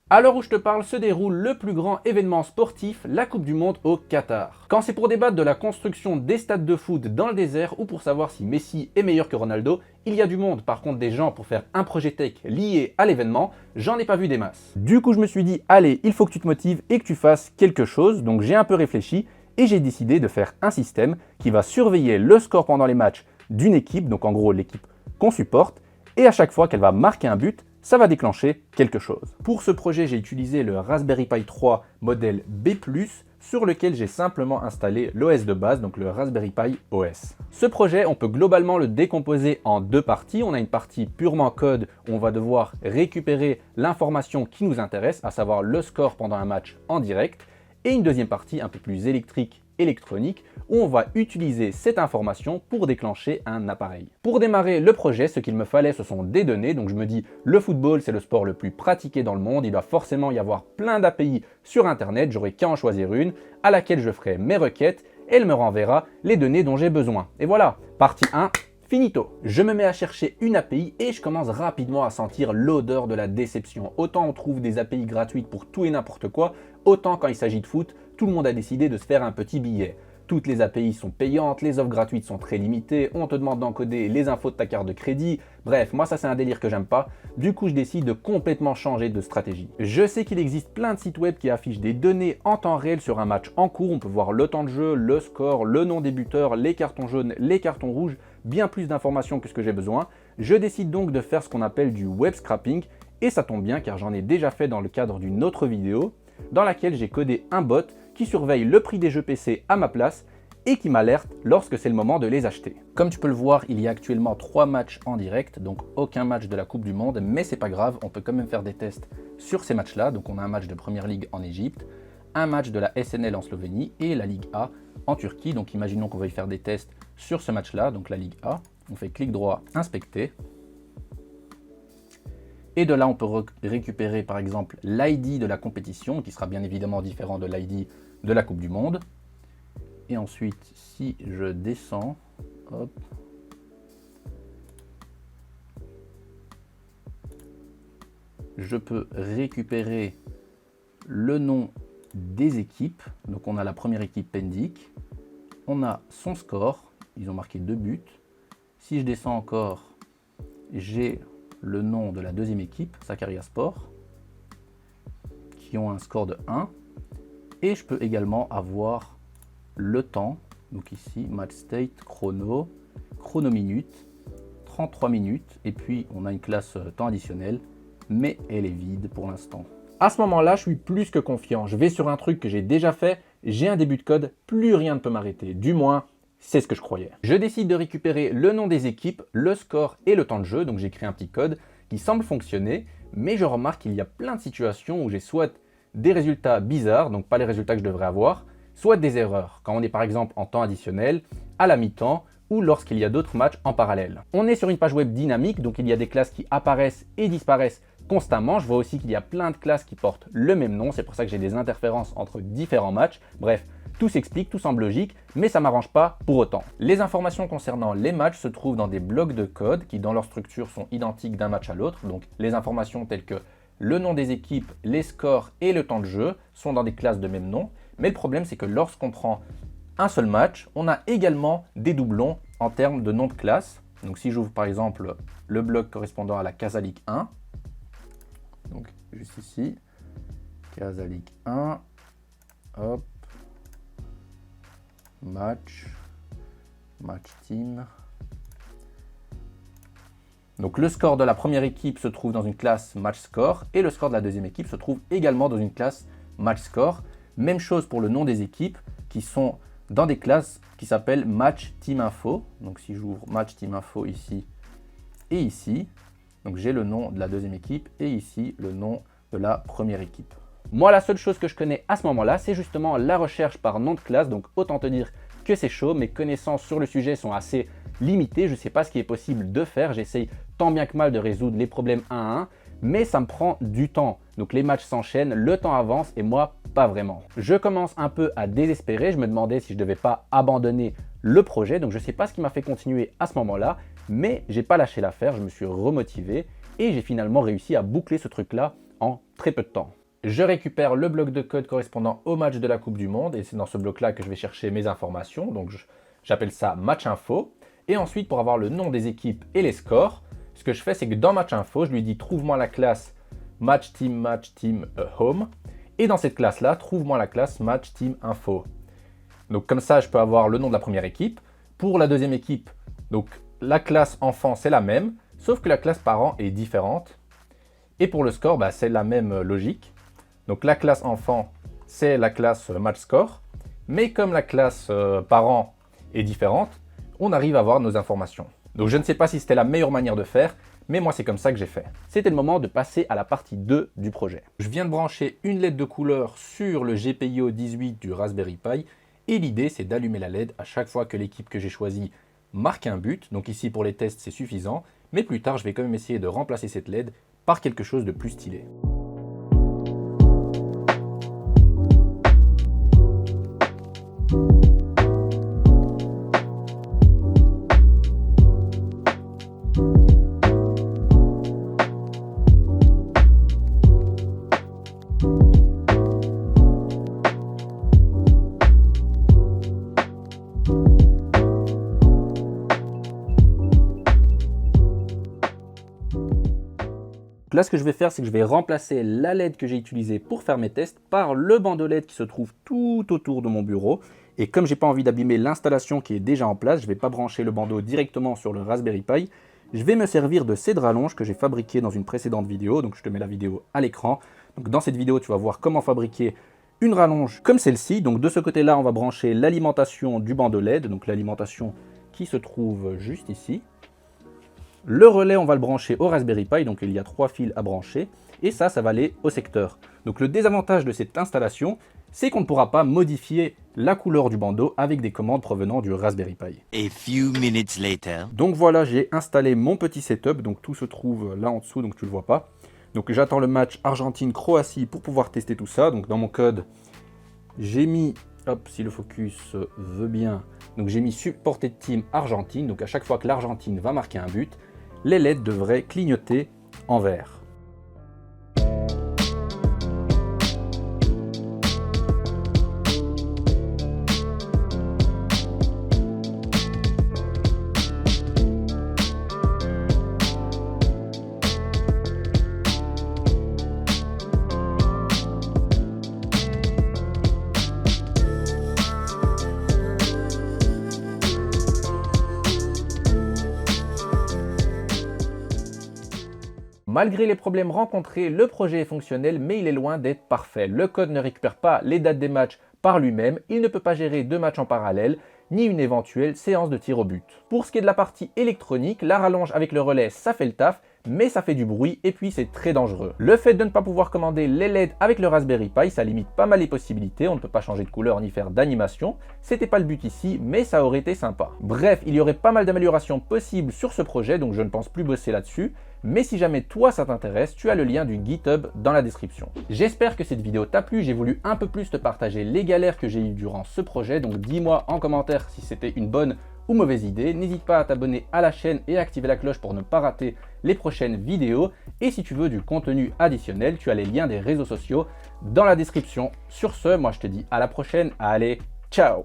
À l'heure où je te parle, se déroule le plus grand événement sportif, la Coupe du Monde au Qatar. Quand c'est pour débattre de la construction des stades de foot dans le désert ou pour savoir si Messi est meilleur que Ronaldo, il y a du monde. Par contre, des gens pour faire un projet tech lié à l'événement, j'en ai pas vu des masses. Du coup, je me suis dit, allez, il faut que tu te motives et que tu fasses quelque chose. Donc j'ai un peu réfléchi et j'ai décidé de faire un système qui va surveiller le score pendant les matchs d'une équipe, donc en gros l'équipe qu'on supporte, et à chaque fois qu'elle va marquer un but, ça va déclencher quelque chose. Pour ce projet, j'ai utilisé le Raspberry Pi 3 modèle B+, sur lequel j'ai simplement installé l'OS de base, donc le Raspberry Pi OS. Ce projet, on peut globalement le décomposer en deux parties. On a une partie purement code où on va devoir récupérer l'information qui nous intéresse, à savoir le score pendant un match en direct, et une deuxième partie un peu plus électronique, où on va utiliser cette information pour déclencher un appareil. Pour démarrer le projet, ce qu'il me fallait, ce sont des données. Donc je me dis, le football, c'est le sport le plus pratiqué dans le monde. Il doit forcément y avoir plein d'API sur Internet. J'aurai qu'à en choisir une, à laquelle je ferai mes requêtes, et elle me renverra les données dont j'ai besoin. Et voilà, partie 1, finito. Je me mets à chercher une API et je commence rapidement à sentir l'odeur de la déception. Autant on trouve des API gratuites pour tout et n'importe quoi, autant quand il s'agit de foot, tout le monde a décidé de se faire un petit billet. Toutes les API sont payantes, les offres gratuites sont très limitées, on te demande d'encoder les infos de ta carte de crédit. Bref, moi ça c'est un délire que j'aime pas. Du coup je décide de complètement changer de stratégie. Je sais qu'il existe plein de sites web qui affichent des données en temps réel sur un match en cours. On peut voir le temps de jeu, le score, le nom des buteurs, les cartons jaunes, les cartons rouges, bien plus d'informations que ce que j'ai besoin. Je décide donc de faire ce qu'on appelle du web scrapping, et ça tombe bien car j'en ai déjà fait dans le cadre d'une autre vidéo dans laquelle j'ai codé un bot qui surveille le prix des jeux PC à ma place et qui m'alerte lorsque c'est le moment de les acheter. Comme tu peux le voir, il y a actuellement 3 matchs en direct, donc aucun match de la Coupe du Monde, mais c'est pas grave, on peut quand même faire des tests sur ces matchs-là. Donc on a un match de Première Ligue en Égypte, un match de la SNL en Slovénie et la Ligue A en Turquie. Donc imaginons qu'on veuille faire des tests sur ce match-là, donc la Ligue A. On fait clic droit, inspecter. Et de là, on peut récupérer par exemple l'ID de la compétition, qui sera bien évidemment différent de l'ID de la Coupe du Monde. Et ensuite, si je descends, hop, je peux récupérer le nom des équipes. Donc on a la première équipe Pendik, on a son score, ils ont marqué 2 buts. Si je descends encore, j'ai le nom de la deuxième équipe, Sakarya Sport, qui ont un score de 1. Et je peux également avoir le temps, donc ici, match state, chrono minute, 33 minutes, et puis on a une classe temps additionnel, mais elle est vide pour l'instant. À ce moment-là, je suis plus que confiant. Je vais sur un truc que j'ai déjà fait, j'ai un début de code, plus rien ne peut m'arrêter. Du moins, c'est ce que je croyais. Je décide de récupérer le nom des équipes, le score et le temps de jeu. Donc j'écris un petit code qui semble fonctionner, mais je remarque qu'il y a plein de situations où j'ai soit des résultats bizarres, donc pas les résultats que je devrais avoir, soit des erreurs, quand on est par exemple en temps additionnel, à la mi-temps, ou lorsqu'il y a d'autres matchs en parallèle. On est sur une page web dynamique, donc il y a des classes qui apparaissent et disparaissent constamment. Je vois aussi qu'il y a plein de classes qui portent le même nom, c'est pour ça que j'ai des interférences entre différents matchs. Bref, tout s'explique, tout semble logique, mais ça ne m'arrange pas pour autant. Les informations concernant les matchs se trouvent dans des blocs de code qui, dans leur structure, sont identiques d'un match à l'autre. Donc les informations telles que le nom des équipes, les scores et le temps de jeu sont dans des classes de même nom. Mais le problème, c'est que lorsqu'on prend un seul match, on a également des doublons en termes de nom de classe. Donc si j'ouvre par exemple le bloc correspondant à la Casa League 1, donc juste ici, Casa League 1, hop, match team. Donc le score de la première équipe se trouve dans une classe match score et le score de la deuxième équipe se trouve également dans une classe match score. Même chose pour le nom des équipes qui sont dans des classes qui s'appellent match team info. Donc si j'ouvre match team info ici et ici, donc j'ai le nom de la deuxième équipe et ici le nom de la première équipe. Moi, la seule chose que je connais à ce moment-là, c'est justement la recherche par nom de classe. Donc autant te dire que c'est chaud. Mes connaissances sur le sujet sont assez limitées. Je ne sais pas ce qui est possible de faire. J'essaye tant bien que mal de résoudre les problèmes un à un, mais ça me prend du temps. Donc les matchs s'enchaînent, le temps avance et moi, pas vraiment. Je commence un peu à désespérer. Je me demandais si je ne devais pas abandonner le projet. Donc je ne sais pas ce qui m'a fait continuer à ce moment-là, mais j'ai pas lâché l'affaire. Je me suis remotivé et j'ai finalement réussi à boucler ce truc-là en très peu de temps. Je récupère le bloc de code correspondant au match de la Coupe du Monde et c'est dans ce bloc-là que je vais chercher mes informations. Donc j'appelle ça match info. Et ensuite, pour avoir le nom des équipes et les scores, ce que je fais, c'est que dans match info, je lui dis trouve-moi la classe match team home. Et dans cette classe-là, trouve-moi la classe match team info. Donc comme ça, je peux avoir le nom de la première équipe. Pour la deuxième équipe, donc la classe enfant, c'est la même, sauf que la classe parent est différente. Et pour le score, c'est la même logique. Donc la classe enfant, c'est la classe match score. Mais comme la classe parent est différente, on arrive à avoir nos informations. Donc je ne sais pas si c'était la meilleure manière de faire, mais moi c'est comme ça que j'ai fait. C'était le moment de passer à la partie 2 du projet. Je viens de brancher une LED de couleur sur le GPIO 18 du Raspberry Pi, et l'idée c'est d'allumer la LED à chaque fois que l'équipe que j'ai choisie marque un but. Donc ici pour les tests c'est suffisant, mais plus tard je vais quand même essayer de remplacer cette LED par quelque chose de plus stylé. Là, ce que je vais faire, c'est que je vais remplacer la LED que j'ai utilisée pour faire mes tests par le bandeau LED qui se trouve tout autour de mon bureau. Et comme j'ai pas envie d'abîmer l'installation qui est déjà en place, je ne vais pas brancher le bandeau directement sur le Raspberry Pi. Je vais me servir de ces rallonges que j'ai fabriquées dans une précédente vidéo. Donc je te mets la vidéo à l'écran. Donc dans cette vidéo, tu vas voir comment fabriquer une rallonge comme celle-ci. Donc de ce côté-là, on va brancher l'alimentation du bandeau LED. Donc l'alimentation qui se trouve juste ici. Le relais, on va le brancher au Raspberry Pi, donc il y a 3 fils à brancher, et ça va aller au secteur. Donc le désavantage de cette installation, c'est qu'on ne pourra pas modifier la couleur du bandeau avec des commandes provenant du Raspberry Pi. A few minutes later. Donc voilà, j'ai installé mon petit setup, donc tout se trouve là en dessous, donc tu ne le vois pas. Donc j'attends le match Argentine-Croatie pour pouvoir tester tout ça. Donc dans mon code, j'ai mis, hop, si le focus veut bien, donc j'ai mis Supported Team Argentine, donc à chaque fois que l'Argentine va marquer un but, les LED devraient clignoter en vert. Malgré les problèmes rencontrés, le projet est fonctionnel, mais il est loin d'être parfait. Le code ne récupère pas les dates des matchs par lui-même, il ne peut pas gérer 2 matchs en parallèle, ni une éventuelle séance de tir au but. Pour ce qui est de la partie électronique, la rallonge avec le relais, ça fait le taf, mais ça fait du bruit et puis c'est très dangereux. Le fait de ne pas pouvoir commander les LED avec le Raspberry Pi, ça limite pas mal les possibilités, on ne peut pas changer de couleur ni faire d'animation. C'était pas le but ici, mais ça aurait été sympa. Bref, il y aurait pas mal d'améliorations possibles sur ce projet, donc je ne pense plus bosser là-dessus. Mais si jamais toi ça t'intéresse, tu as le lien du GitHub dans la description. J'espère que cette vidéo t'a plu, j'ai voulu un peu plus te partager les galères que j'ai eues durant ce projet, donc dis-moi en commentaire si c'était une bonne ou mauvaise idée. N'hésite pas à t'abonner à la chaîne et à activer la cloche pour ne pas rater les prochaines vidéos. Et si tu veux du contenu additionnel, tu as les liens des réseaux sociaux dans la description. Sur ce, moi je te dis à la prochaine, allez, ciao!